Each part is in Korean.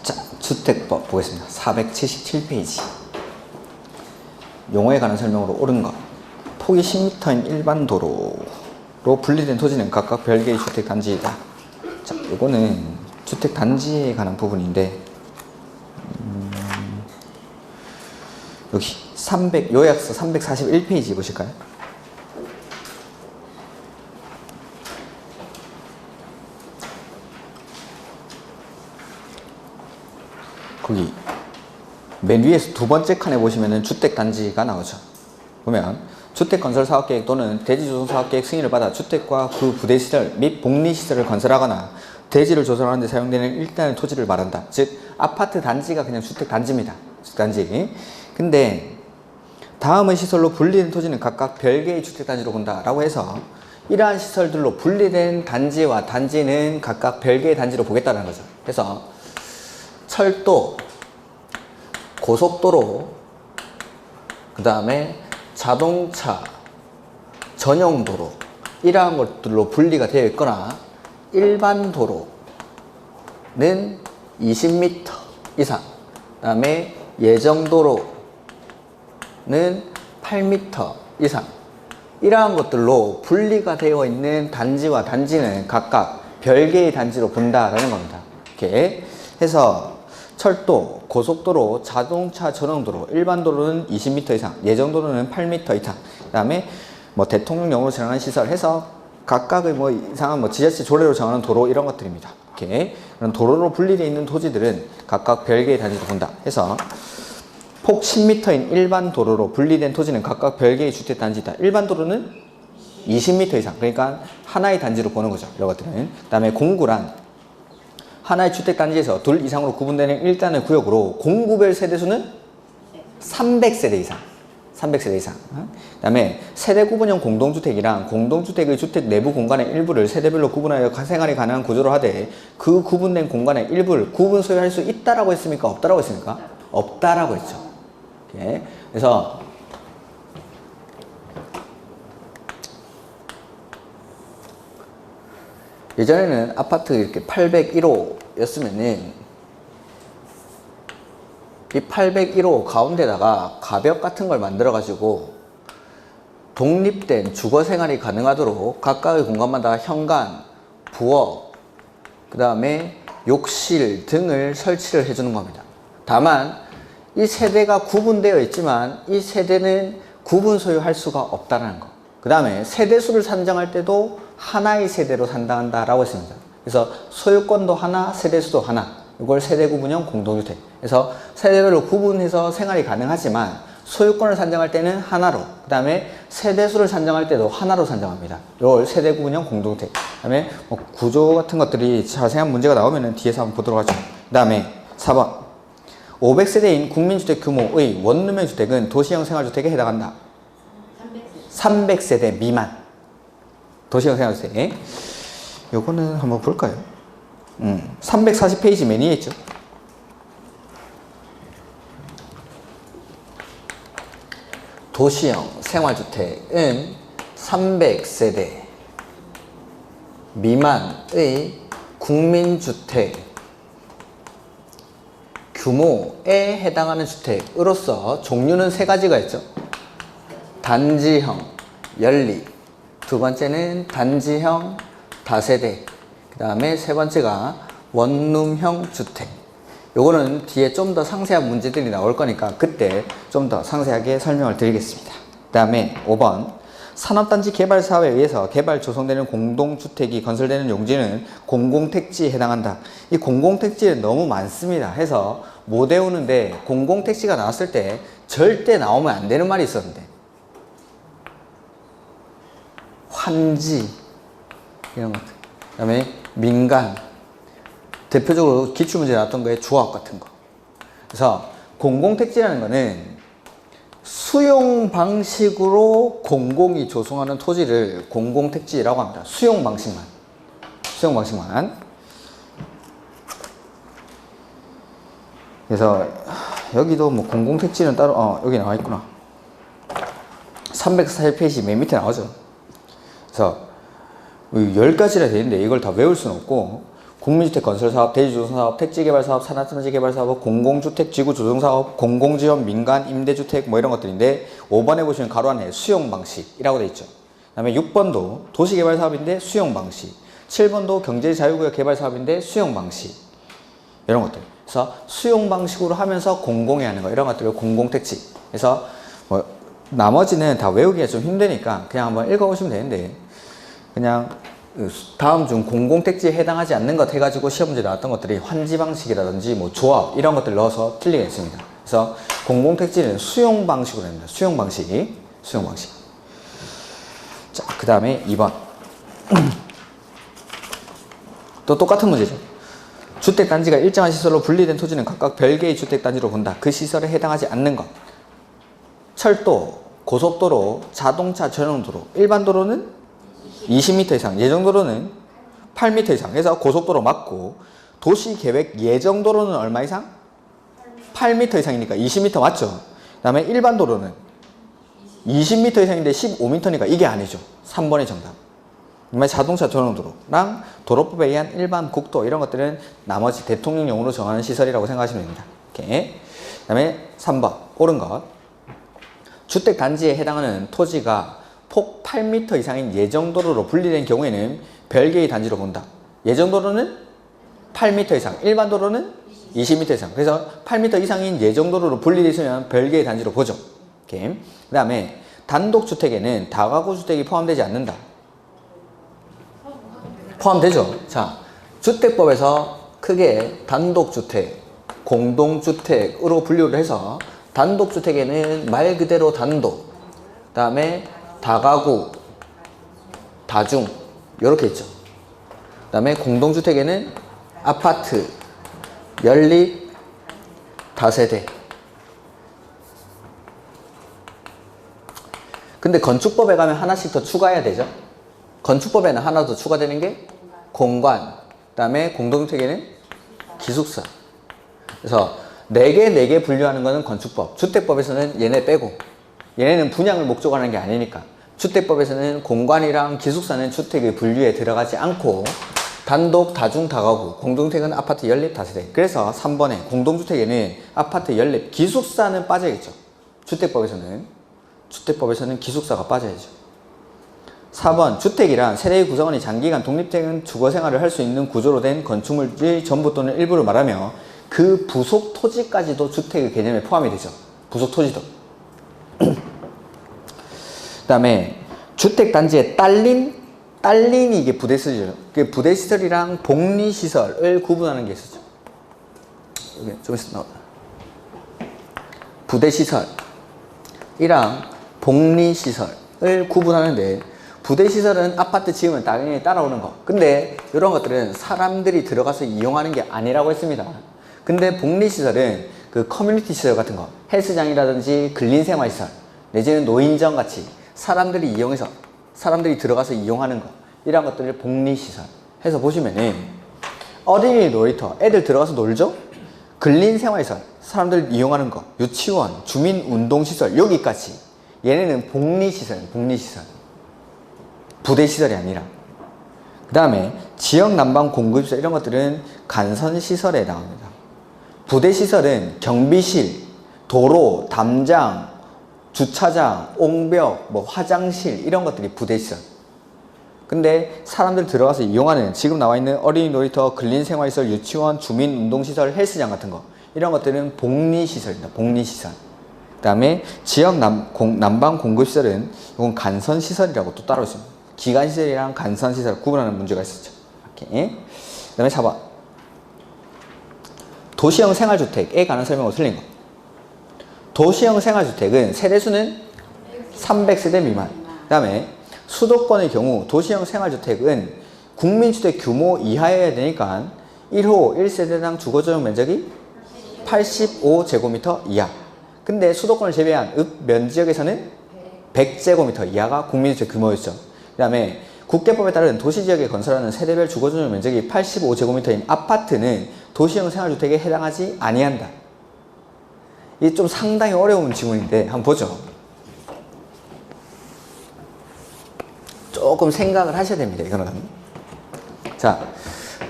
자, 주택법 보겠습니다. 477페이지. 용어에 관한 설명으로 옳은 것. 폭이 10m인 일반 도로로 분리된 토지는 각각 별개의 주택단지이다. 자, 이거는 주택단지에 관한 부분인데, 여기 요약서 341페이지 보실까요? 거기 맨 위에서 두 번째 칸에 보시면은 주택단지가 나오죠. 보면 주택건설사업계획 또는 대지조성사업계획 승인을 받아 주택과 그 부대시설 및 복리시설을 건설하거나 대지를 조성하는 데 사용되는 일단의 토지를 말한다. 즉 아파트 단지가 그냥 주택단지입니다. 주택단지. 근데 다음의 시설로 분리된 토지는 각각 별개의 주택단지로 본다 라고 해서 이러한 시설들로 분리된 단지와 단지는 각각 별개의 단지로 보겠다는 거죠. 그래서 철도, 고속도로, 그 다음에 자동차 전용도로 이러한 것들로 분리가 되어 있거나 일반 도로는 20m 이상, 그 다음에 예정도로는 8m 이상 이러한 것들로 분리가 되어 있는 단지와 단지는 각각 별개의 단지로 본다라는 겁니다. 이렇게 해서 철도, 고속도로, 자동차 전용도로, 일반 도로는 20m 이상, 예정도로는 8m 이상, 그 다음에 뭐 대통령령으로 정하는 시설 해서 각각의 뭐 이상한 뭐 지자체 조례로 정하는 도로 이런 것들입니다. 이렇게 그런 도로로 분리되어 있는 토지들은 각각 별개의 단지로 본다 해서 폭 10m인 일반 도로로 분리된 토지는 각각 별개의 주택단지다. 일반 도로는 20m 이상, 그러니까 하나의 단지로 보는 거죠. 이런 것들은. 그 다음에 공구란 하나의 주택단지에서 둘 이상으로 구분되는 일단의 구역으로 공구별 세대수는 300세대 이상. 300세대 이상. 그 다음에 세대 구분형 공동주택이랑 공동주택의 주택 내부 공간의 일부를 세대별로 구분하여 생활이 가능한 구조로 하되 그 구분된 공간의 일부를 구분 소유할 수 있다라고 했습니까? 없다라고 했습니까? 없다라고 했죠. 이렇게. 그래서 예전에는 아파트 이렇게 801호였으면은 이 801호 가운데다가 가벽 같은 걸 만들어 가지고 독립된 주거 생활이 가능하도록 각각의 공간마다 현관, 부엌, 그 다음에 욕실 등을 설치를 해주는 겁니다. 다만 이 세대가 구분되어 있지만 이 세대는 구분 소유할 수가 없다는 거. 그 다음에 세대수를 산정할 때도 하나의 세대로 산정한다라고 했습니다. 그래서 소유권도 하나, 세대수도 하나. 이걸 세대 구분형 공동주택. 그래서 세대별로 구분해서 생활이 가능하지만 소유권을 산정할 때는 하나로, 그 다음에 세대수를 산정할 때도 하나로 산정합니다. 이걸 세대 구분형 공동주택. 그 다음에 뭐 구조 같은 것들이 자세한 문제가 나오면 뒤에서 한번 보도록 하죠. 그 다음에 4번. 500세대인 국민주택 규모의 원룸형 주택은 도시형 생활주택에 해당한다. 300세대 미만. 도시형 생활주택. 요거는 한번 볼까요? 340페이지 맨 위에 있죠. 도시형 생활주택은 300세대 미만의 국민주택 규모에 해당하는 주택으로서 종류는 세 가지가 있죠. 단지형, 연립. 두 번째는 단지형, 다세대. 그 다음에 세 번째가 원룸형 주택. 요거는 뒤에 좀 더 상세한 문제들이 나올 거니까 그때 좀 더 상세하게 설명을 드리겠습니다. 그 다음에 5번. 산업단지 개발 사업에 의해서 개발 조성되는 공동주택이 건설되는 용지는 공공택지에 해당한다. 이 공공택지는 너무 많습니다. 해서 못 외우는데 공공택지가 나왔을 때 절대 나오면 안 되는 말이 있었는데 환지 이런 것들. 그 다음에 민간. 대표적으로 기출문제 나왔던 거에 조합 같은 거. 그래서 공공택지라는 거는 수용 방식으로 공공이 조성하는 토지를 공공택지라고 합니다. 수용 방식만. 수용 방식만. 그래서 여기도 뭐 공공택지는 따로 여기 나와 있구나. 341페이지 맨 밑에 나오죠. 그래서 10가지나 되는데 이걸 다 외울 수는 없고 국민주택 건설사업, 대지조성사업, 택지개발사업, 산업단지개발사업, 공공주택 지구조성사업, 공공지원, 민간, 임대주택 뭐 이런 것들인데 5번에 보시면 가로 안에 수용방식이라고 되어 있죠. 그 다음에 6번도 도시개발사업인데 수용방식, 7번도 경제자유구역 개발사업인데 수용방식 이런 것들. 그래서 수용방식으로 하면서 공공에 하는 거 이런 것들을 공공택지. 그래서 뭐 나머지는 다 외우기가 좀 힘드니까 그냥 한번 읽어보시면 되는데 그냥 다음 중 공공택지에 해당하지 않는 것 해가지고 시험 문제 나왔던 것들이 환지방식이라든지 뭐 조합 이런 것들 넣어서 틀리겠습니다. 그래서 공공택지는 수용방식으로 합니다. 수용방식. 자, 그 다음에 2번. 또 똑같은 문제죠. 주택단지가 일정한 시설로 분리된 토지는 각각 별개의 주택단지로 본다. 그 시설에 해당하지 않는 것. 철도, 고속도로, 자동차 전용도로, 일반 도로는 20m 이상, 예정도로는 8m 이상. 그래서 고속도로 맞고 도시계획 예정도로는 얼마 이상? 8m 이상이니까 20m 맞죠? 그 다음에 일반 도로는 20m 이상인데 15m니까 이게 아니죠. 3번의 정답. 그다음에 자동차 전용도로랑 도로법에 의한 일반 국도 이런 것들은 나머지 대통령령으로 정하는 시설이라고 생각하시면 됩니다. 오케이. 그다음에 3번 옳은 것. 주택단지에 해당하는 토지가 폭 8m 이상인 예정도로로 분리된 경우에는 별개의 단지로 본다. 예정도로는 8m 이상, 일반 도로는 20m 이상. 그래서 8m 이상인 예정도로로 분리되어 있으면 별개의 단지로 보죠. 오케이. 그 다음에 단독주택에는 다가구 주택이 포함되지 않는다. 포함되죠. 자, 주택법에서 크게 단독주택, 공동주택으로 분류를 해서 단독주택에는 말 그대로 단독, 그 다음에 다가구, 다중 이렇게 있죠. 그 다음에 공동주택에는 아파트, 연립, 다세대. 근데 건축법에 가면 하나씩 더 추가해야 되죠. 건축법에는 하나 더 추가되는 게 공관, 그 다음에 공동주택에는 기숙사. 그래서 4개 분류하는 거는 건축법. 주택법에서는 얘네 빼고, 얘네는 분양을 목적으로 하는 게 아니니까. 주택법에서는 공관이랑 기숙사는 주택의 분류에 들어가지 않고 단독, 다중, 다가구, 공동주택은 아파트, 연립, 다세대. 그래서 3번에 공동주택에는 아파트, 연립, 기숙사는 빠져야겠죠. 주택법에서는 기숙사가 빠져야죠. 4번 주택이란 세대의 구성원이 장기간 독립적인 주거생활을 할 수 있는 구조로 된 건축물의 전부 또는 일부를 말하며 그 부속 토지까지도 주택의 개념에 포함이 되죠. 부속 토지도. 그 다음에 주택단지에 딸린 이게 부대시설이죠. 그 부대시설이랑 복리시설을 구분하는 게 있었죠. 여기 좀 있어 나오다. 부대시설이랑 복리시설을 구분하는데 부대시설은 아파트 지으면 당연히 따라오는 거. 근데 이런 것들은 사람들이 들어가서 이용하는 게 아니라고 했습니다. 근데 복리시설은 그 커뮤니티 시설 같은 거, 헬스장이라든지 근린생활시설, 내지는 노인정 같이 사람들이 이용해서, 사람들이 들어가서 이용하는 거, 이런 것들을 복리시설 해서 보시면은 어린이 놀이터, 애들 들어가서 놀죠? 근린생활시설, 사람들 이용하는 거, 유치원, 주민운동시설, 여기까지. 얘네는 복리시설이에요, 복리시설. 부대시설이 아니라. 그 다음에 지역난방 공급시설 이런 것들은 간선시설에 해당합니다. 부대시설은 경비실, 도로, 담장, 주차장, 옹벽, 뭐 화장실 이런 것들이 부대시설. 근데 사람들 들어가서 이용하는 지금 나와 있는 어린이 놀이터, 근린생활시설, 유치원, 주민운동시설, 헬스장 같은 거 이런 것들은 복리시설입니다. 복리시설. 그 다음에 지역 난방 공급시설은 이건 간선시설이라고 또 따로 있습니다. 기간시설이랑 간선시설 구분하는 문제가 있었죠. 이렇게. 그 다음에 4번 도시형 생활주택에 관한 설명으로 틀린 것. 도시형 생활주택은 세대수는 300세대 미만. 그 다음에 수도권의 경우 도시형 생활주택은 국민주택 규모 이하여야 되니까 1호 1세대당 주거전용 면적이 85제곱미터 이하. 근데 수도권을 제외한 읍면지역에서는 100제곱미터 이하가 국민주택 규모였죠. 그 다음에 국계법에 따른 도시지역에 건설하는 세대별 주거전용 면적이 85제곱미터인 아파트는 도시형 생활주택에 해당하지 아니한다. 이게 좀 상당히 어려운 지문인데 한번 보죠. 조금 생각을 하셔야 됩니다. 이거는. 자,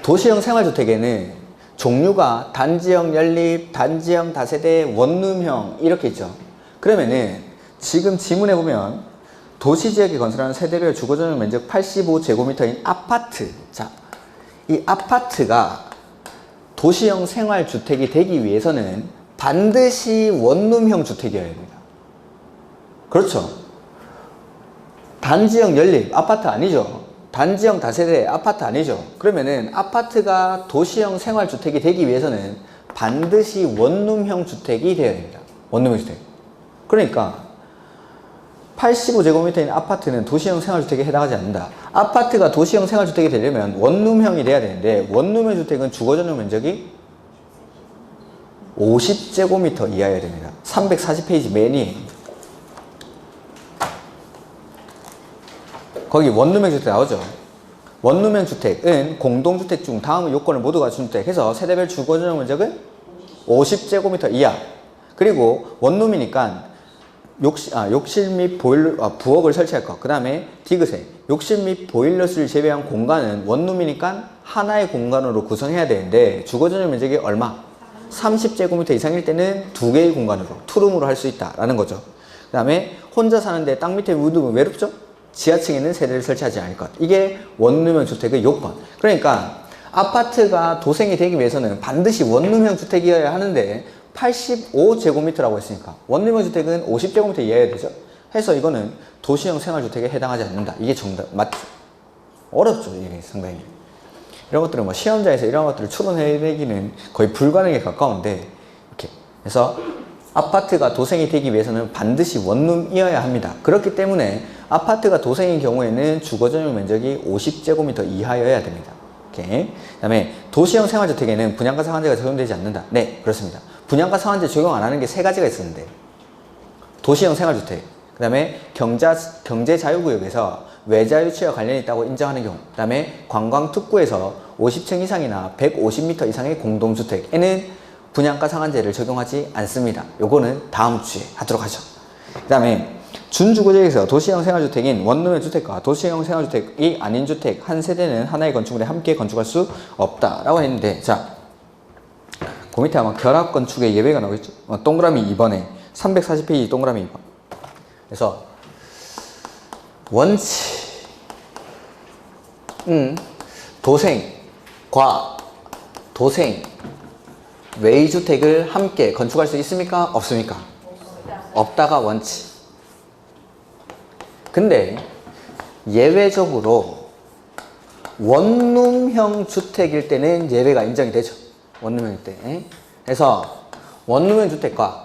도시형 생활주택에는 종류가 단지형 연립, 단지형 다세대, 원룸형 이렇게 있죠. 그러면은 지금 지문에 보면 도시지역에 건설하는 세대별 주거전용 면적 85제곱미터인 아파트. 자, 이 아파트가 도시형 생활주택이 되기 위해서는 반드시 원룸형 주택이어야 됩니다. 그렇죠. 단지형 연립 아파트 아니죠. 단지형 다세대 아파트 아니죠. 그러면은 아파트가 도시형 생활주택이 되기 위해서는 반드시 원룸형 주택이 되어야 됩니다. 원룸형 주택. 그러니까 85제곱미터인 아파트는 도시형 생활주택에 해당하지 않는다. 아파트가 도시형 생활주택이 되려면 원룸형이 돼야 되는데 원룸형 주택은 주거전용 면적이 50제곱미터 이하여야 됩니다. 340페이지 맨 위에 거기 원룸형 주택 나오죠. 원룸형 주택은 공동주택 중 다음 요건을 모두 갖춘 주택 해서 세대별 주거전용 면적은 50제곱미터 이하. 그리고 원룸이니까 욕실 및 보일러, 부엌을 설치할 것. 그 다음에 디귿에 욕실 및 보일러실을 제외한 공간은 원룸이니까 하나의 공간으로 구성해야 되는데 주거전용 면적이 얼마? 30제곱미터 이상일 때는 두 개의 공간으로 투룸으로 할 수 있다라는 거죠. 그 다음에 혼자 사는데 땅 밑에 묻으면 외롭죠? 지하층에는 세대를 설치하지 않을 것. 이게 원룸형 주택의 요건. 그러니까 아파트가 도생이 되기 위해서는 반드시 원룸형 주택이어야 하는데 85제곱미터라고 했으니까 원룸형 주택은 50제곱미터 이하여야 되죠. 해서 이거는 도시형 생활주택에 해당하지 않는다. 이게 정답 맞죠? 어렵죠. 이게 상당히. 이런 것들은 뭐 시험장에서 이런 것들을 추론해내기는 거의 불가능에 가까운데 이렇게 해서 아파트가 도생이 되기 위해서는 반드시 원룸이어야 합니다. 그렇기 때문에 아파트가 도생인 경우에는 주거전용 면적이 50제곱미터 이하여야 됩니다. 그 다음에 도시형 생활주택에는 분양가 상한제가 적용되지 않는다. 네, 그렇습니다. 분양가 상한제 적용 안 하는 게 세 가지가 있었는데 도시형 생활주택, 그 다음에 경제자유구역에서 외자 유치와 관련이 있다고 인정하는 경우, 그 다음에 관광특구에서 50층 이상이나 150m 이상의 공동주택에는 분양가 상한제를 적용하지 않습니다. 요거는 다음 주에 하도록 하죠. 그 다음에 준주거지역에서 도시형 생활주택인 원룸형 주택과 도시형 생활주택이 아닌 주택 한 세대는 하나의 건축물에 함께 건축할 수 없다라고 했는데, 자, 그 밑에 아마 결합 건축의 예외가 나오겠죠. 동그라미 2번에 340페이지 동그라미 2번. 그래서 원칙 도생과 도생 외주택을 함께 건축할 수 있습니까? 없습니까? 없다가 원칙. 근데 예외적으로 원룸형 주택일 때는 예외가 인정이 되죠. 원룸형 때. 그래서 원룸형 주택과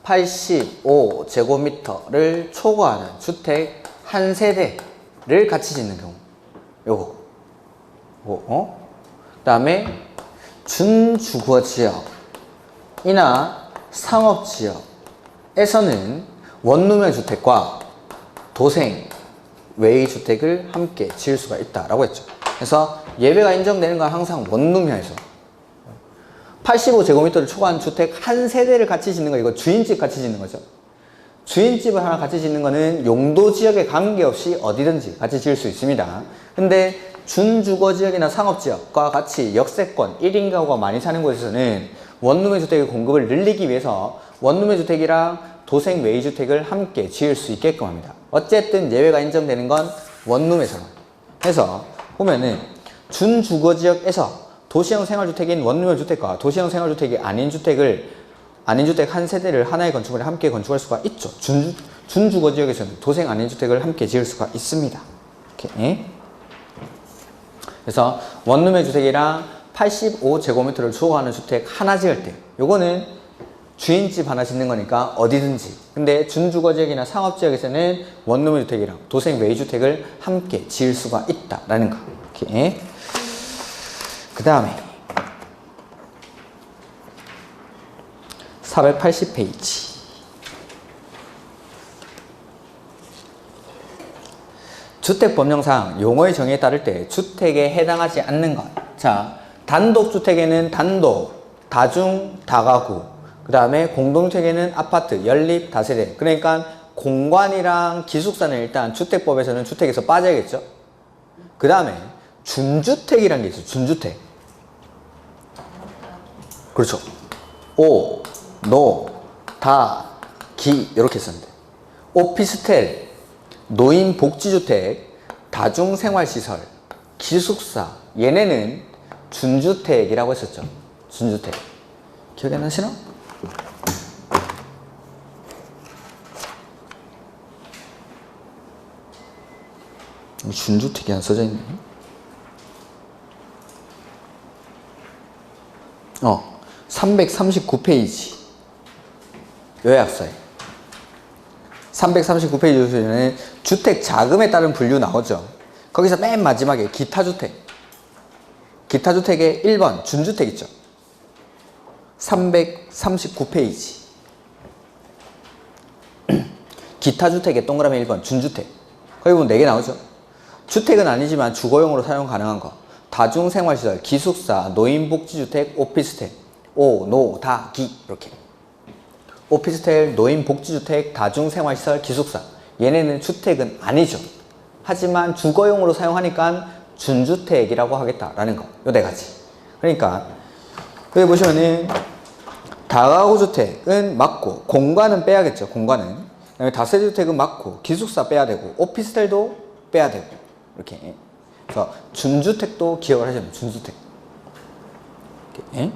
85제곱미터를 초과하는 주택 한 세대를 같이 짓는 경우. 요거. 그 다음에 준주거지역이나 상업지역에서는 원룸형 주택과 도생 외의 주택을 함께 지을 수가 있다라고 했죠. 그래서 예외가 인정되는 건 항상 원룸형에서 85제곱미터를 초과한 주택 한 세대를 같이 짓는 거, 이거 주인집 같이 짓는 거죠. 주인집을 하나 같이 짓는 거는 용도 지역에 관계없이 어디든지 같이 지을 수 있습니다. 근데 준주거지역이나 상업지역과 같이 역세권 1인 가구가 많이 사는 곳에서는 원룸의 주택의 공급을 늘리기 위해서 원룸의 주택이랑 도생 외의 주택을 함께 지을 수 있게끔 합니다. 어쨌든 예외가 인정되는 건 원룸에서만. 해서 보면은 준주거지역에서 도시형 생활주택인 원룸형 주택과 도시형 생활주택이 아닌 주택 한 세대를 하나의 건축물에 함께 건축할 수가 있죠. 준주거지역에서는 도생 아닌 주택을 함께 지을 수가 있습니다. 이렇게. 그래서 원룸형 주택이랑 85제곱미터를 초과하는 주택 하나 지을 때, 요거는 주인집 하나 짓는 거니까 어디든지. 근데 준주거지역이나 상업지역에서는 원룸형 주택이랑 도생 외의 주택을 함께 지을 수가 있다라는 거. 이렇게. 그 다음에 480페이지. 주택법령상 용어의 정의에 따를 때 주택에 해당하지 않는 것. 자, 단독주택에는 단독, 다중, 다가구. 그 다음에 공동주택에는 아파트, 연립, 다세대. 그러니까 공관이랑 기숙사는 일단 주택법에서는 주택에서 빠져야겠죠. 그 다음에 준주택이라는 게 있어요. 준주택. 그렇죠. 오, 노, 다, 기 이렇게 썼는데 오피스텔, 노인복지주택, 다중생활시설, 기숙사 얘네는 준주택이라고 했었죠. 준주택 기억이 안 나시나? 준주택이 안 써져 있네. 339페이지 요약서에 339페이지에는 주택 자금에 따른 분류 나오죠. 거기서 맨 마지막에 기타주택, 기타주택의 1번 준주택 있죠. 339페이지 기타주택의 동그라미 1번 준주택, 거기 보면 4개 나오죠. 주택은 아니지만 주거용으로 사용 가능한 거, 다중생활시설, 기숙사, 노인복지주택, 오피스텔, 오, 노, 다, 기 이렇게. 오피스텔, 노인복지주택, 다중생활시설, 기숙사 얘네는 주택은 아니죠. 하지만 주거용으로 사용하니까 준주택이라고 하겠다라는 거. 요 4가지. 그러니까 여기 보시면은 다가구주택은 맞고 공간은 빼야겠죠. 공간은. 그다음에 다세대주택은 맞고 기숙사 빼야 되고 오피스텔도 빼야 되고 이렇게. 그래서 준주택도 기억을 하시면 준주택. 이렇게.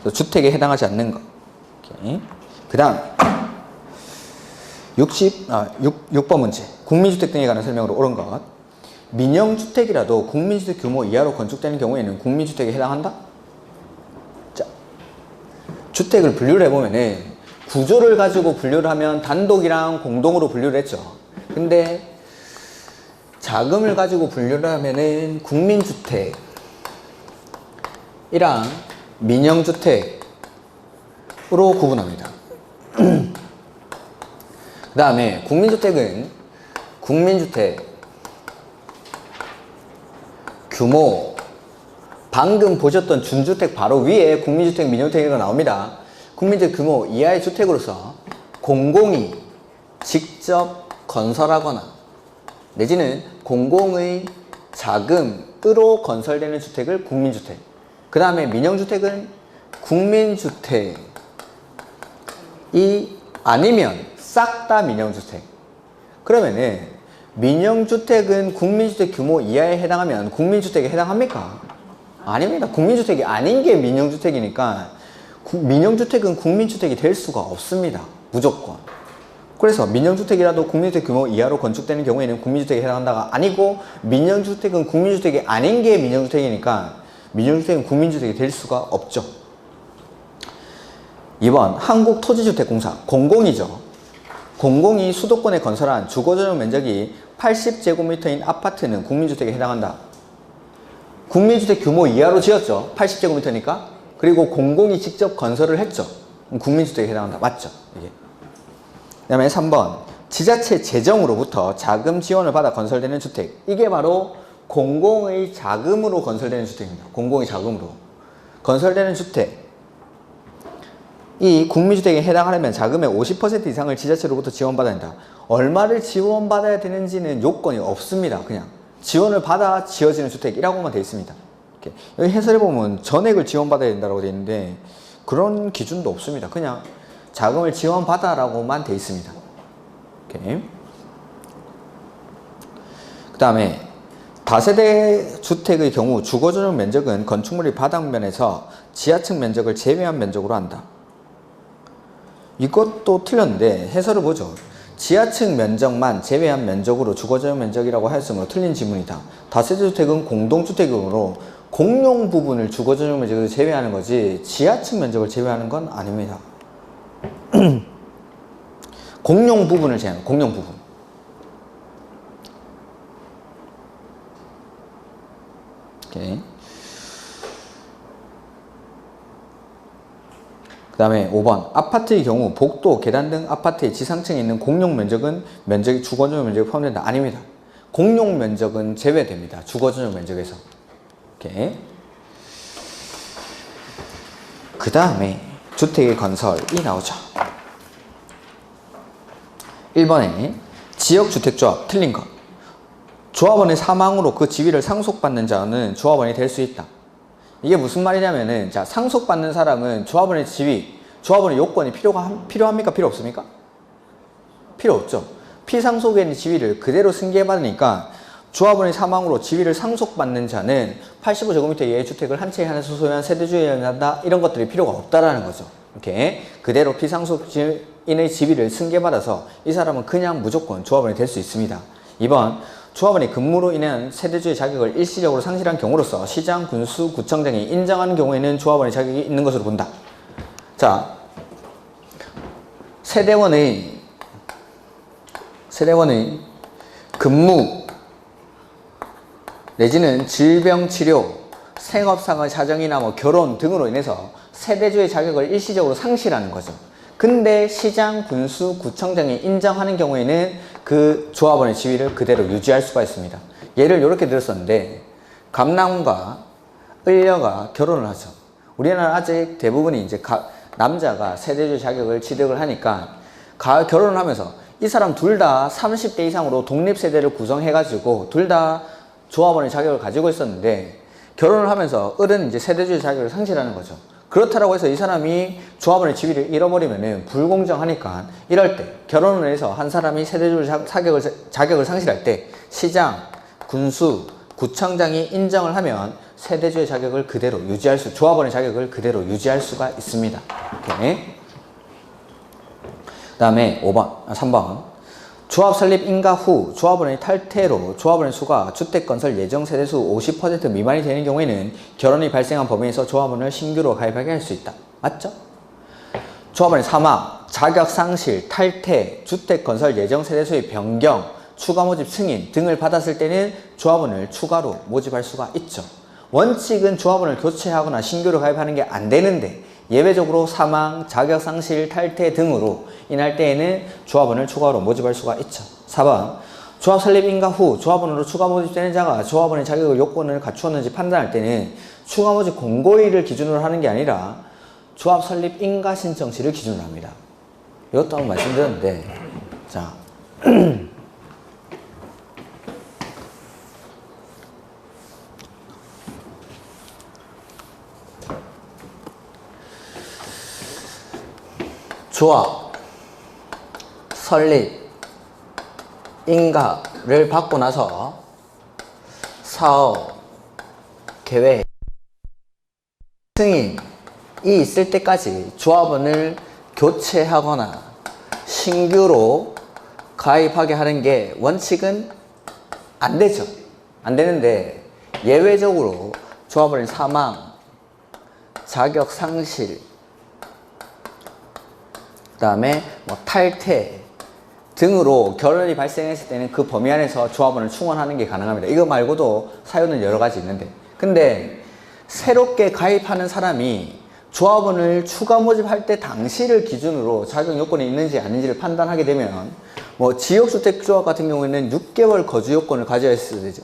그래서 주택에 해당하지 않는 거. 이렇게. 그다음 6번 문제. 국민주택 등에 관한 설명으로 옳은 것. 민영주택이라도 국민주택 규모 이하로 건축되는 경우에는 국민주택에 해당한다? 자, 주택을 분류를 해보면은 구조를 가지고 분류를 하면 단독이랑 공동으로 분류를 했죠. 근데 자금을 가지고 분류를 하면은 국민주택이랑 민영주택으로 구분합니다. 그 다음에 국민주택은 국민주택 규모, 방금 보셨던 준주택 바로 위에 국민주택, 민영주택이라고 나옵니다. 국민주택 규모 이하의 주택으로서 공공이 직접 건설하거나 내지는 공공의 자금으로 건설되는 주택을 국민주택. 그 다음에 민영주택은 국민주택이 아니면 싹 다 민영주택. 그러면은 민영주택은 국민주택 규모 이하에 해당하면 국민주택에 해당합니까? 아닙니다. 국민주택이 아닌 게 민영주택이니까 민영주택은 국민주택이 될 수가 없습니다. 무조건. 그래서 민영주택이라도 국민주택 규모 이하로 건축되는 경우에는 국민주택에 해당한다가 아니고 민영주택은 국민주택이 아닌 게 민영주택이니까 민영주택은 국민주택이 될 수가 없죠. 2번 한국토지주택공사 공공이죠. 공공이 수도권에 건설한 주거전용 면적이 80제곱미터인 아파트는 국민주택에 해당한다. 국민주택 규모 이하로 지었죠. 80제곱미터니까. 그리고 공공이 직접 건설을 했죠. 국민주택에 해당한다. 맞죠? 이게. 그 다음에 3번 지자체 재정으로부터 자금 지원을 받아 건설되는 주택. 이게 바로 공공의 자금으로 건설되는 주택입니다. 공공의 자금으로 건설되는 주택. 이 국민주택에 해당하려면 자금의 50% 이상을 지자체로부터 지원받아야 한다. 얼마를 지원받아야 되는지는 요건이 없습니다. 그냥 지원을 받아 지어지는 주택이라고만 되어 있습니다. 이렇게. 여기 해설해 보면 전액을 지원받아야 된다고 되어 있는데 그런 기준도 없습니다. 그냥 자금을 지원받아라고만 되어 있습니다. 이렇게. 그 다음에 다세대 주택의 경우 주거전용 면적은 건축물의 바닥면에서 지하층 면적을 제외한 면적으로 한다. 이것도 틀렸는데 해설을 보죠. 지하층 면적만 제외한 면적으로 주거전용 면적이라고 하였으므로 틀린 지문이다. 다세대 주택은 공동주택이므로 공용 부분을 주거전용 면적으로 제외하는 거지 지하층 면적을 제외하는 건 아닙니다. 공용 부분을 제외하는 공용 부분. 오케이. 그 다음에 5번 아파트의 경우 복도, 계단 등 아파트의 지상층에 있는 공용 면적은 면적이 주거전용 면적에 포함된다. 아닙니다. 공용 면적은 제외됩니다. 주거전용 면적에서. 이렇게. 그 다음에 주택의 건설이 나오죠. 1번에 지역주택조합 틀린 것. 조합원의 사망으로 그 지위를 상속받는 자는 조합원이 될 수 있다. 이게 무슨 말이냐면은, 자, 상속받는 사람은 조합원의 지위, 조합원의 요건이 필요합니까? 필요 없습니까? 필요 없죠. 피상속에 있는 지위를 그대로 승계받으니까 조합원의 사망으로 지위를 상속받는 자는 85제곱미터 이하의 주택을 한 채에 한해서 소유한 세대주의에 한다, 이런 것들이 필요가 없다라는 거죠. 이렇게 그대로 피상속인의 지위를 승계받아서 이 사람은 그냥 무조건 조합원이 될 수 있습니다. 2번, 조합원이 근무로 인한 세대주의 자격을 일시적으로 상실한 경우로서 시장, 군수, 구청 등이 인정하는 경우에는 조합원의 자격이 있는 것으로 본다. 자, 세대원의 근무 내지는 질병치료, 생업상의 사정이나 뭐 결혼 등으로 인해서 세대주의 자격을 일시적으로 상실하는 거죠. 근데 시장, 군수, 구청 등이 인정하는 경우에는 그 조합원의 지위를 그대로 유지할 수가 있습니다. 예를 이렇게 들었었는데, 감남과 을려가 결혼을 하죠. 우리나라 아직 대부분이 이제 남자가 세대주의 자격을 취득을 하니까 결혼을 하면서 이 사람 둘 다 30대 이상으로 독립세대를 구성해가지고 둘 다 조합원의 자격을 가지고 있었는데, 결혼을 하면서 을은 이제 세대주의 자격을 상실하는 거죠. 그렇다고 해서 이 사람이 조합원의 지위를 잃어버리면은 불공정하니까, 이럴 때 결혼을 해서 한 사람이 세대주의 자격을 상실할 때 시장, 군수, 구청장이 인정을 하면 세대주의 자격을 그대로 조합원의 자격을 그대로 유지할 수가 있습니다. 오케이. 그 다음에 3번. 조합 설립 인가 후 조합원의 탈퇴로 조합원의 수가 주택건설 예정 세대수 50% 미만이 되는 경우에는 결혼이 발생한 범위에서 조합원을 신규로 가입하게 할 수 있다. 맞죠? 조합원의 사망, 자격 상실, 탈퇴, 주택건설 예정 세대수의 변경, 추가 모집 승인 등을 받았을 때는 조합원을 추가로 모집할 수가 있죠. 원칙은 조합원을 교체하거나 신규로 가입하는 게 안 되는데, 예외적으로 사망, 자격 상실, 탈퇴 등으로 인할 때에는 조합원을 추가로 모집할 수가 있죠. 4번. 조합 설립 인가 후 조합원으로 추가 모집되는 자가 조합원의 자격을 요건을 갖추었는지 판단할 때는 추가 모집 공고일을 기준으로 하는 게 아니라 조합 설립 인가 신청 시를 기준으로 합니다. 이것도 한번 말씀드렸는데, 자. 조합 설립 인가를 받고 나서 사업 계획 승인이 있을 때까지 조합원을 교체하거나 신규로 가입하게 하는 게 원칙은 안 되죠. 안 되는데, 예외적으로 조합원의 사망, 자격 상실, 그 다음에 뭐 탈퇴 등으로 결혼이 발생했을 때는 그 범위 안에서 조합원을 충원하는 게 가능합니다. 이거 말고도 사유는 여러 가지 있는데, 근데 새롭게 가입하는 사람이 조합원을 추가 모집할 때 당시를 기준으로 자격 요건이 있는지 아닌지를 판단하게 되면, 뭐 지역주택조합 같은 경우에는 6개월 거주 요건을 가져야 했어야 되죠.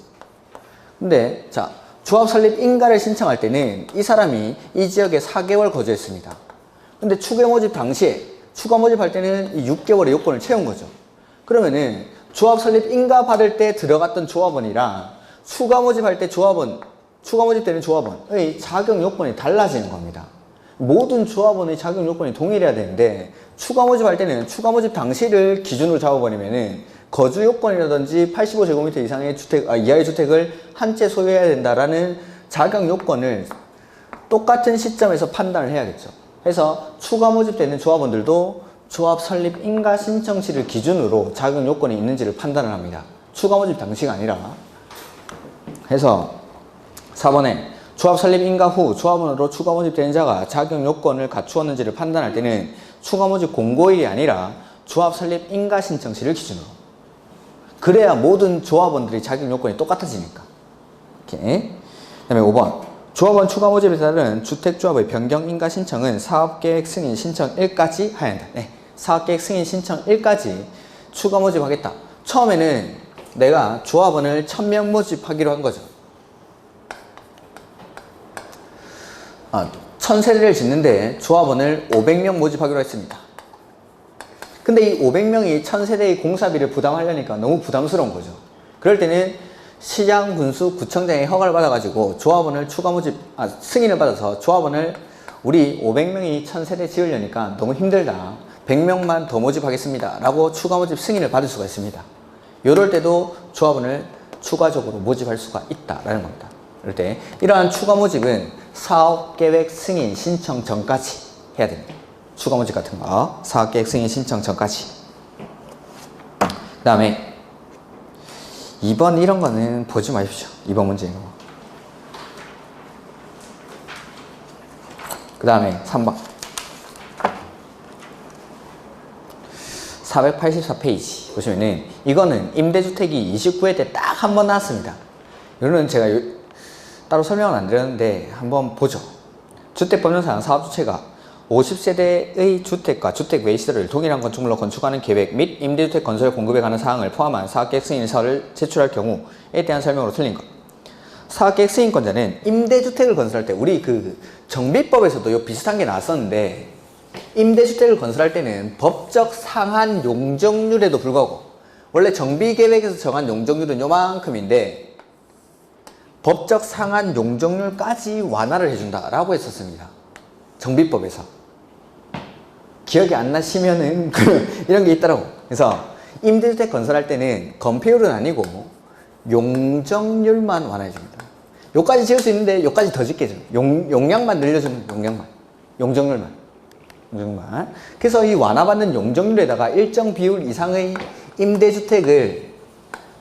근데 자, 조합 설립 인가를 신청할 때는 이 사람이 이 지역에 4개월 거주했습니다. 근데 추가 모집 당시에 추가 모집할 때는 이 6개월의 요건을 채운 거죠. 그러면은 조합 설립 인가 받을 때 들어갔던 조합원이랑 추가 모집할 때 추가 모집되는 조합원의 자격 요건이 달라지는 겁니다. 모든 조합원의 자격 요건이 동일해야 되는데, 추가 모집할 때는 추가 모집 당시를 기준으로 잡아버리면은 거주 요건이라든지 85제곱미터 이상의 이하의 주택을 한 채 소유해야 된다라는 자격 요건을 똑같은 시점에서 판단을 해야겠죠. 해서 추가 모집되는 조합원들도 조합 설립 인가 신청 시를 기준으로 자격 요건이 있는지를 판단을 합니다. 추가 모집 당시가 아니라. 해서 4번에 조합 설립 인가 후 조합원으로 추가 모집되는 자가 자격 요건을 갖추었는지를 판단할 때는 추가 모집 공고일이 아니라 조합 설립 인가 신청 시를 기준으로. 그래야 모든 조합원들이 자격 요건이 똑같아지니까. 오케이. 그 다음에 5번. 조합원 추가 모집에 따른 주택조합의 변경 인가 신청은 사업계획 승인 신청일까지 해야 한다. 네. 사업계획 승인 신청일까지 추가 모집하겠다. 처음에는 내가 조합원을 1000명 모집하기로 한 거죠. 1000세대를 짓는데 조합원을 500명 모집하기로 했습니다. 근데 이 500명이 1000세대의 공사비를 부담하려니까 너무 부담스러운 거죠. 그럴 때는 시장 군수 구청장의 허가를 받아가지고 조합원을 추가 모집, 승인을 받아서 조합원을 우리 500명이 1000세대 지으려니까 너무 힘들다. 100명만 더 모집하겠습니다. 라고 추가 모집 승인을 받을 수가 있습니다. 이럴 때도 조합원을 추가적으로 모집할 수가 있다라는 겁니다. 이럴 때 이러한 추가 모집은 사업계획 승인 신청 전까지 해야 됩니다. 추가 모집 같은 거 사업계획 승인 신청 전까지. 그 다음에 2번 이런 거는 보지 마십시오. 2번 문제 이거. 그 다음에 3번 484페이지 보시면은 이거는 임대주택이 29회 때 딱 한 번 나왔습니다. 이거는 제가 따로 설명은 안 드렸는데 한번 보죠. 주택법령상 사업주체가 50세대의 주택과 주택 외 시설을 동일한 건축물로 건축하는 계획 및 임대주택 건설 공급에 관한 사항을 포함한 사업계획 승인서를 제출할 경우에 대한 설명으로 틀린 것. 사업계획 승인권자는 임대주택을 건설할 때 우리 그 정비법에서도 비슷한 게 나왔었는데 임대주택을 건설할 때는 법적 상한 용적률에도 불구하고 원래 정비계획에서 정한 용적률은 요만큼인데 법적 상한 용적률까지 완화를 해준다라고 했었습니다. 정비법에서. 기억이 안 나시면은 이런 게 있더라고. 그래서 임대주택 건설할 때는 건폐율은 아니고 용적률만 완화해 줍니다. 요까지 지을 수 있는데 요까지 더 짓게 해줘요. 용량만 늘려주는 용적률만. 그래서 이 완화받는 용적률에다가 일정 비율 이상의 임대주택을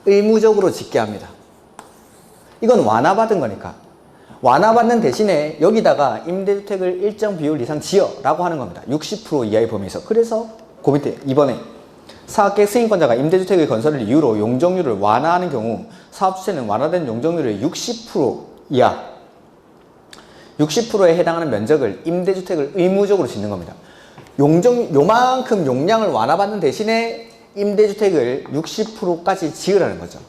의무적으로 짓게 합니다. 이건 완화받은 거니까. 완화받는 대신에 여기다가 임대주택을 일정 비율 이상 지어 라고 하는 겁니다. 60% 이하의 범위에서. 그래서 그 밑에 2번에 사업계획 승인권자가 임대주택의 건설을 이유로 용적률을 완화하는 경우 사업주체는 완화된 용적률의 60% 이하 60%에 해당하는 면적을 임대주택을 의무적으로 짓는 겁니다. 요만큼 용량을 완화받는 대신에 임대주택을 60%까지 지으라는 거죠.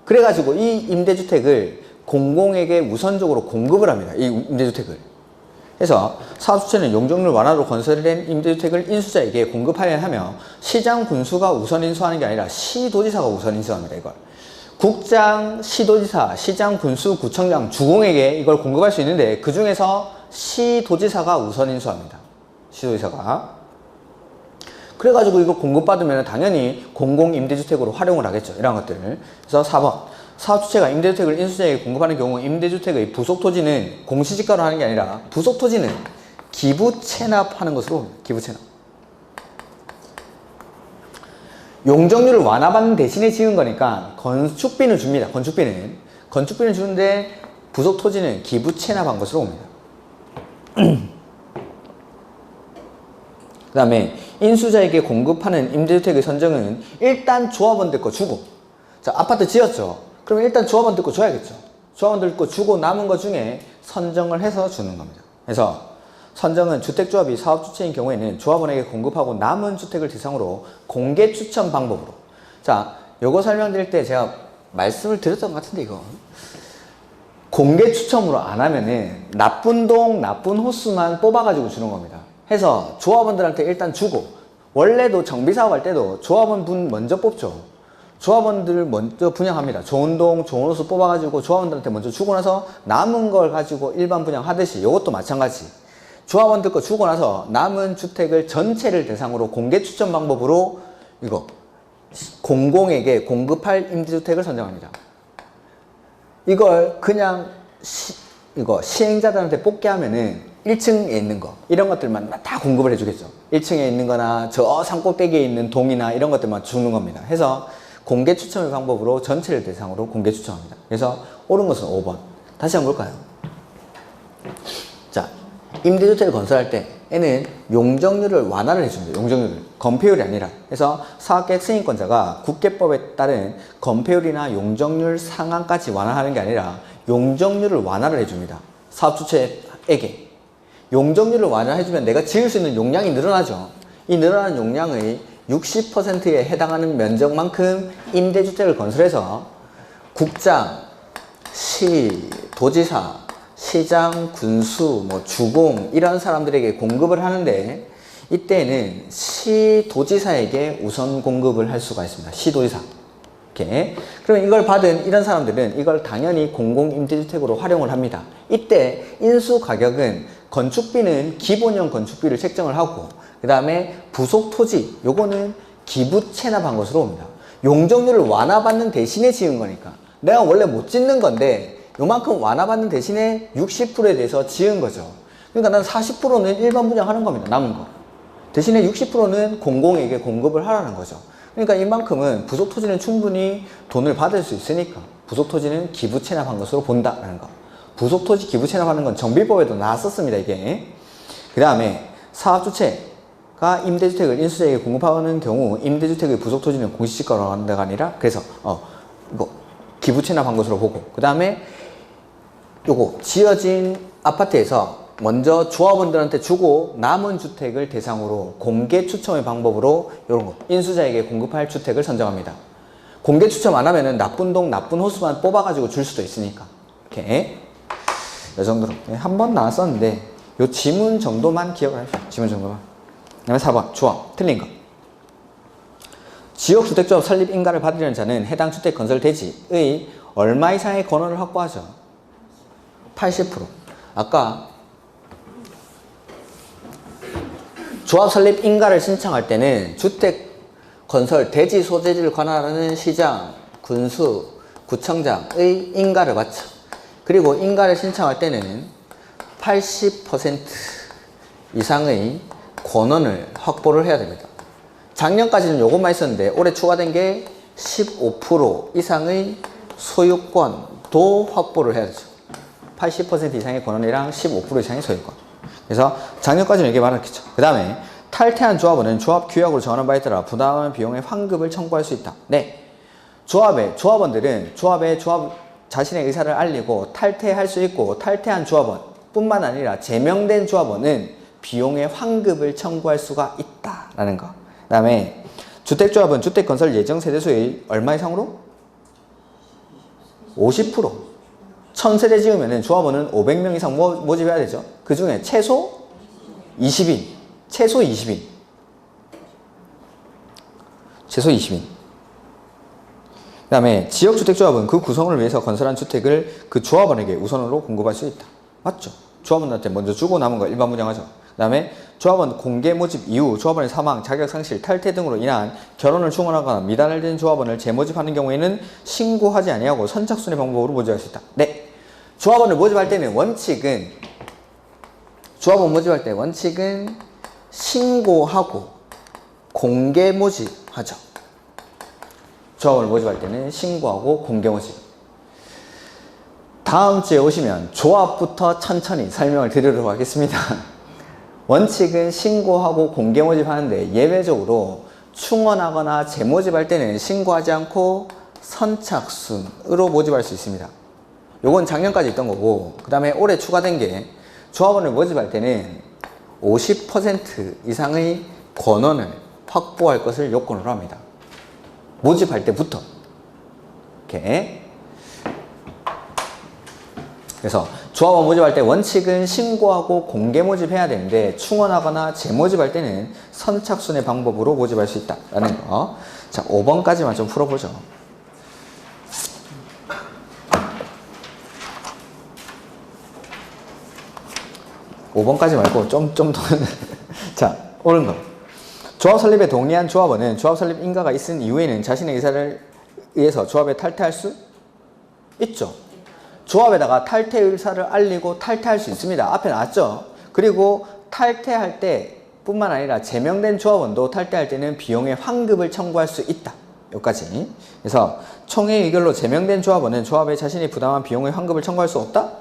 그래가지고 이 임대주택을 공공에게 우선적으로 공급을 합니다. 이 임대주택을. 그래서 사업주체는 용적률 완화로 건설된 임대주택을 인수자에게 공급하여야 하며 시장 군수가 우선 인수하는 게 아니라 시도지사가 우선 인수합니다. 이걸. 국장, 시도지사, 시장 군수, 구청장, 주공에게 이걸 공급할 수 있는데 그 중에서 시도지사가 우선 인수합니다. 시도지사가. 그래가지고 이거 공급받으면 당연히 공공임대주택으로 활용을 하겠죠. 이런 것들을. 그래서 4번. 사업주체가 임대주택을 인수자에게 공급하는 경우 임대주택의 부속토지는 공시지가로 하는 게 아니라 부속토지는 기부채납하는 것으로 기부채납. 용적률을 완화받는 대신에 지은 거니까 건축비는 줍니다. 건축비는 주는데 부속토지는 기부채납한 것으로 옵니다. 그 다음에 인수자에게 공급하는 임대주택의 선정은 일단 조합원들 거 주고, 자, 아파트 지었죠. 그러면 일단 조합원들 거 줘야겠죠. 조합원들 거 주고 남은 것 중에 선정을 해서 주는 겁니다. 그래서 선정은 주택조합이 사업주체인 경우에는 조합원에게 공급하고 남은 주택을 대상으로 공개 추천 방법으로. 자, 요거 설명드릴 때 제가 말씀을 드렸던 것 같은데 이거 공개 추첨으로 안 하면은 나쁜 동, 나쁜 호수만 뽑아가지고 주는 겁니다. 해서 조합원들한테 일단 주고, 원래도 정비사업 할 때도 조합원 분 먼저 뽑죠. 조합원들을 먼저 분양합니다. 좋은 동, 좋은 호수 뽑아가지고 조합원들한테 먼저 주고 나서 남은 걸 가지고 일반 분양하듯이 이것도 마찬가지. 조합원들 거 주고 나서 남은 주택을 전체를 대상으로 공개 추천 방법으로 이거 공공에게 공급할 임대주택을 선정합니다. 이걸 그냥 시행자들한테 뽑게 하면은 1층에 있는 거 이런 것들만 다 공급을 해주겠죠. 1층에 있는 거나 저 산꼭대기에 있는 동이나 이런 것들만 주는 겁니다. 해서 공개 추첨의 방법으로 전체를 대상으로 공개 추첨합니다. 그래서 옳은 것은 5번. 다시 한번 볼까요? 자, 임대주택을 건설할 때에는 용적률을 완화를 해줍니다. 용적률을. 건폐율이 아니라. 그래서 사업계획 승인권자가 국계법에 따른 건폐율이나 용적률 상한까지 완화하는 게 아니라 용적률을 완화를 해줍니다. 사업주체에게. 용적률을 완화해주면 내가 지을 수 있는 용량이 늘어나죠. 이 늘어나는 용량의 60%에 해당하는 면적만큼 임대주택을 건설해서 국장, 시, 도지사, 시장, 군수, 주공 이런 사람들에게 공급을 하는데 이때는 시도지사에게 우선 공급을 할 수가 있습니다. 시도지사. 이렇게. 그러면 이걸 받은 이런 사람들은 이걸 당연히 공공임대주택으로 활용을 합니다. 이때 인수 가격은 건축비는 기본형 건축비를 책정을 하고 그 다음에 부속토지 요거는 기부 체납한 것으로 옵니다. 용적률을 완화받는 대신에 지은 거니까 내가 원래 못 짓는 건데 요만큼 완화받는 대신에 60%에 대해서 지은 거죠. 그러니까 난 40%는 일반 분양하는 겁니다. 남은 거. 대신에 60%는 공공에게 공급을 하라는 거죠. 그러니까 이만큼은 부속토지는 충분히 돈을 받을 수 있으니까 부속토지는 기부 체납한 것으로 본다라는 거. 부속토지 기부 체납하는 건 정비법에도 나왔었습니다. 이게. 그 다음에 사업주체가 임대주택을 인수자에게 공급하는 경우 임대주택의 부속토지는 공시지가로 한다가 아니라 그래서 이거 기부 체납한 것으로 보고 그 다음에 요거 지어진 아파트에서 먼저 조합원들한테 주고 남은 주택을 대상으로 공개 추첨의 방법으로 이런 거 인수자에게 공급할 주택을 선정합니다. 공개 추첨 안 하면은 나쁜 동 나쁜 호수만 뽑아가지고 줄 수도 있으니까 이렇게 이 정도로 한 번 나왔었는데 요 지문 정도만 기억을 하십시오. 지문 정도만. 그 다음에 4번 조합 틀린 거. 지역주택조합 설립 인가를 받으려는 자는 해당 주택 건설 대지의 얼마 이상의 권한을 확보하죠. 80%. 아까 조합 설립 인가를 신청할 때는 주택 건설 대지 소재지를 관할하는 시장, 군수, 구청장의 인가를 받죠. 그리고 인가를 신청할 때는 80% 이상의 권한을 확보를 해야 됩니다. 작년까지는 요것만 있었는데 올해 추가된 게 15% 이상의 소유권도 확보를 해야 되죠. 80% 이상의 권한이랑 15% 이상의 소유권. 그래서 작년까지는 이게 많았겠죠. 그 다음에 탈퇴한 조합원은 조합 규약으로 정하는 바에 따라 부담한 비용의 환급을 청구할 수 있다. 네. 조합원들은 조합 자신의 의사를 알리고 탈퇴할 수 있고 탈퇴한 조합원 뿐만 아니라 제명된 조합원은 비용의 환급을 청구할 수가 있다라는 거. 그 다음에 주택조합은 주택건설 예정 세대수의 얼마 이상으로? 50%. 1000세대 지으면 조합원은 500명 이상 모집해야 되죠. 그 중에 최소 20인. 최소 20인. 최소 20인. 그 다음에 지역주택조합은 그 구성을 위해서 건설한 주택을 그 조합원에게 우선으로 공급할 수 있다. 맞죠? 조합원한테 먼저 주고 남은 거 일반 분양하죠. 그 다음에 조합원 공개 모집 이후 조합원의 사망, 자격 상실, 탈퇴 등으로 인한 결혼을 충원하거나 미달된 조합원을 재모집하는 경우에는 신고하지 아니하고 선착순의 방법으로 모집할 수 있다. 네. 조합원을 모집할 때는 조합원 모집할 때 원칙은 신고하고 공개 모집하죠. 조합원을 모집할 때는 신고하고 공개 모집. 다음 주에 오시면 조합부터 천천히 설명을 드리도록 하겠습니다. 원칙은 신고하고 공개 모집하는데 예외적으로 충원하거나 재모집할 때는 신고하지 않고 선착순으로 모집할 수 있습니다. 요건 작년까지 있던 거고 그 다음에 올해 추가된 게 조합원을 모집할 때는 50% 이상의 권한을 확보할 것을 요건으로 합니다. 모집할 때부터 이렇게. 그래서 조합원 모집할 때 원칙은 신고하고 공개 모집해야 되는데 충원하거나 재모집할 때는 선착순의 방법으로 모집할 수 있다라는 거. 자, 5번까지만 좀 풀어보죠. 5번까지 말고 좀 더. 자, 옳은 거. 조합 설립에 동의한 조합원은 조합 설립 인가가 있은 이후에는 자신의 의사를 의해서 조합에 탈퇴할 수 있죠. 조합에다가 탈퇴 의사를 알리고 탈퇴할 수 있습니다. 앞에 나왔죠. 그리고 탈퇴할 때 뿐만 아니라 제명된 조합원도 탈퇴할 때는 비용의 환급을 청구할 수 있다. 여기까지. 그래서 총회 의결로 제명된 조합원은 조합에 자신이 부담한 비용의 환급을 청구할 수 없다?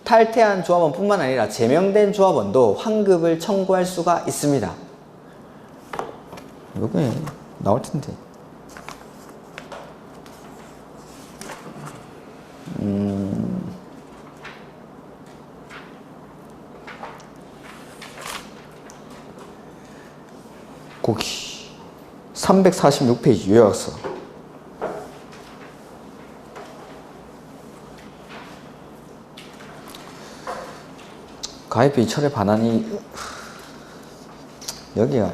탈퇴한 조합원 뿐만 아니라 제명된 조합원도 환급을 청구할 수가 있습니다. 여기 나올 텐데. 거기 346페이지 요약서. 가입비 철회 반환이 여기가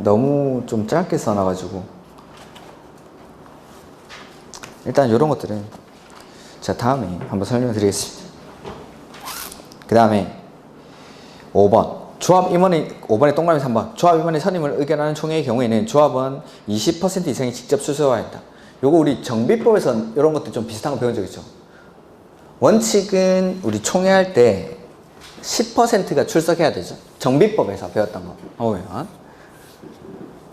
너무 좀 짧게 써놔가지고 일단 이런 것들은 자 다음에 한번 설명드리겠습니다. 그 다음에 5번 조합 임원이 5번에 동그라미 3번 조합 임원이 선임을 의결하는 총회의 경우에는 조합원 20% 이상이 직접 출석해야 한다. 요거 우리 정비법에서 이런 것들 좀 비슷한 거 배운 적 있죠. 원칙은 우리 총회할 때 10%가 출석해야 되죠. 정비법에서 배웠던 거 보면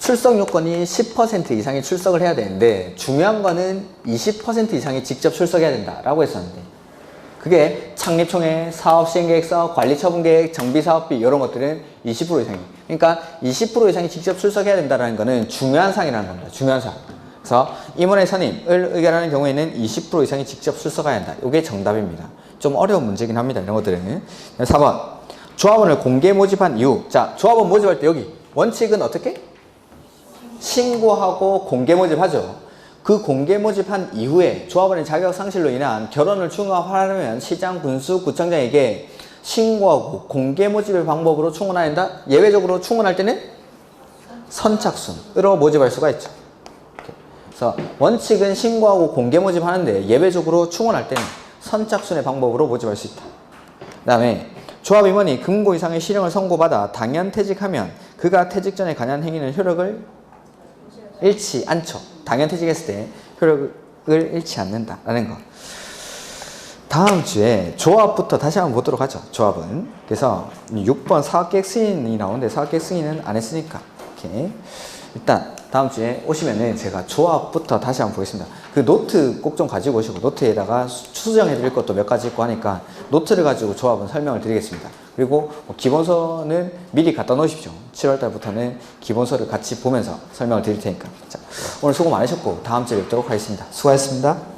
출석 요건이 10% 이상이 출석을 해야 되는데 중요한 거는 20% 이상이 직접 출석해야 된다라고 했었는데 그게 창립총회, 사업시행계획서, 관리처분계획, 정비사업비 이런 것들은 20% 이상이 그러니까 20% 이상이 직접 출석해야 된다는 거는 중요한 사항이라는 겁니다. 중요한 사항. 그래서 임원의 선임을 의결하는 경우에는 20% 이상이 직접 출석해야 한다. 이게 정답입니다. 좀 어려운 문제긴 합니다. 이런 것들은. 4번 조합원을 공개 모집한 이유. 자, 조합원 모집할 때 여기 원칙은 어떻게? 신고하고 공개 모집하죠. 그 공개 모집한 이후에 조합원의 자격 상실로 인한 결혼을 중합하려면 시장, 군수, 구청장에게 신고하고 공개 모집의 방법으로 충원해야 한다. 예외적으로 충원할 때는 선착순으로 모집할 수가 있죠. 그래서 원칙은 신고하고 공개 모집하는데 예외적으로 충원할 때는 선착순의 방법으로 모집할 수 있다. 그 다음에 조합 임원이 금고 이상의 실형을 선고받아 당연 퇴직하면 그가 퇴직 전에 관한 행위는 효력을 잃지 않죠. 당연 퇴직했을 때 효력을 잃지 않는다라는 거. 다음 주에 조합부터 다시 한번 보도록 하죠. 조합은. 그래서 6번 사업계획 승인이 나오는데 사업계획 승인은 안 했으니까 이렇게 일단 다음 주에 오시면은 제가 조합부터 다시 한번 보겠습니다. 그 노트 꼭 좀 가지고 오시고 노트에다가 수정해 드릴 것도 몇 가지 있고 하니까 노트를 가지고 조합은 설명을 드리겠습니다. 그리고 기본서는 미리 갖다 놓으십시오. 7월 달부터는 기본서를 같이 보면서 설명을 드릴 테니까. 자, 오늘 수고 많으셨고 다음 주에 뵙도록 하겠습니다. 수고하셨습니다.